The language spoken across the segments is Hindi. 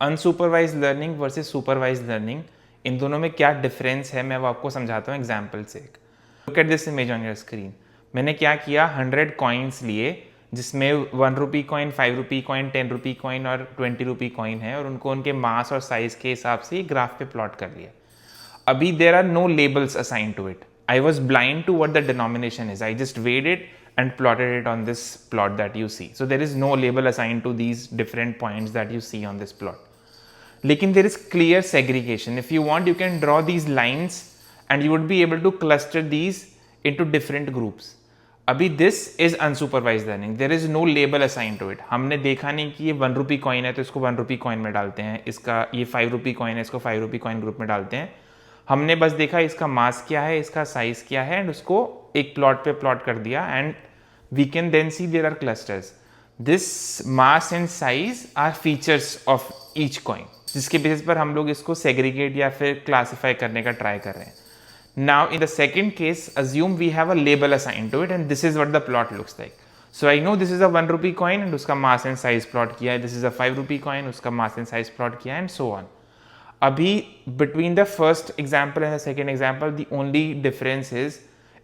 Unsupervised learning versus supervised learning, इन दोनों में क्या डिफरेंस है मैं वो आपको समझाता हूँ एग्जाम्पल से। Look at this image on your screen. मैंने क्या किया, 100 कॉइन्स लिए जिसमें 1 rupee coin, 5 rupee coin, 10 rupee coin और 20 रुपी कॉइन है, और उनको उनके मास और साइज के हिसाब से ग्राफ पे प्लॉट कर लिया। अभी there are no labels assign to it. I was blind to what the denomination is. I just weighed it and plotted it on this plot that you see. So there is no label assigned to these different points that you see on this plot. Lekin there is clear segregation. If you want, you can draw these lines and you would be able to cluster these into different groups. अभी this is unsupervised learning. There is no label assigned to it. हमने देखा नहीं कि ये 1 रुपी कॉइन है तो इसको 1 रुपी कॉइन में डालते हैं, इसका ये 5 रुपी कॉइन है इसको 5 रुपी कॉइन ग्रुप में डालते हैं। हमने बस देखा इसका मास क्या है, इसका साइज क्या है, एंड उसको एक प्लॉट पे प्लॉट कर दिया, and we can then see there are clusters. This mass and size are features of each coin, जिसके बेसिस पर हम लोग इसको सेग्रीगेट या फिर क्लासिफाई करने का ट्राई कर रहे हैं। Now in the second case assume we have a label assign to it and this is what the plot looks like. So I know this is a 1 rupee coin and उसका मास एंड साइज प्लॉट किया है, this is a 5 rupee coin, उसका मास एंड साइज प्लॉट किया है, एंड सो ऑन। अभी between the first example and the second example, the only difference is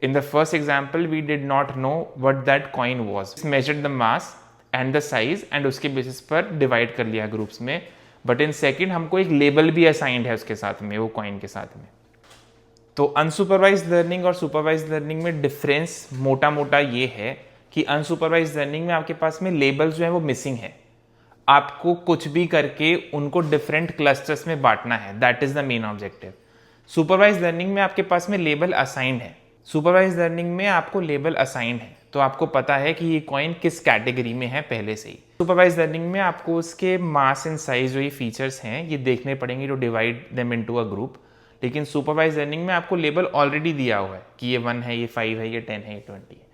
in the first example we did not know what that coin was. We measured the mass and the size and उसके basis पर divide कर लिया groups में, but in second हमको एक label भी assigned है उसके साथ में, वो coin के साथ में। तो unsupervised learning और supervised learning में difference मोटा मोटा ये है कि unsupervised learning में आपके पास में labels जो है वो missing है। आपको कुछ भी करके उनको डिफरेंट क्लस्टर्स में बांटना है, that is the main objective. Supervise learning में आपके पास में लेबल असाइंड है। सुपरवाइज लर्निंग में आपको लेबल असाइंड है तो आपको पता है कि ये कॉइन किस कैटेगरी में है पहले से ही। सुपरवाइज लर्निंग में आपको उसके मास एंड साइज जो ये फीचर्स हैं ये देखने पड़ेंगे to divide them into a group. लेकिन सुपरवाइज लर्निंग में आपको लेबल ऑलरेडी दिया हुआ है कि ये 1 है, ये 5 है, ये 10 है, ये 20 है।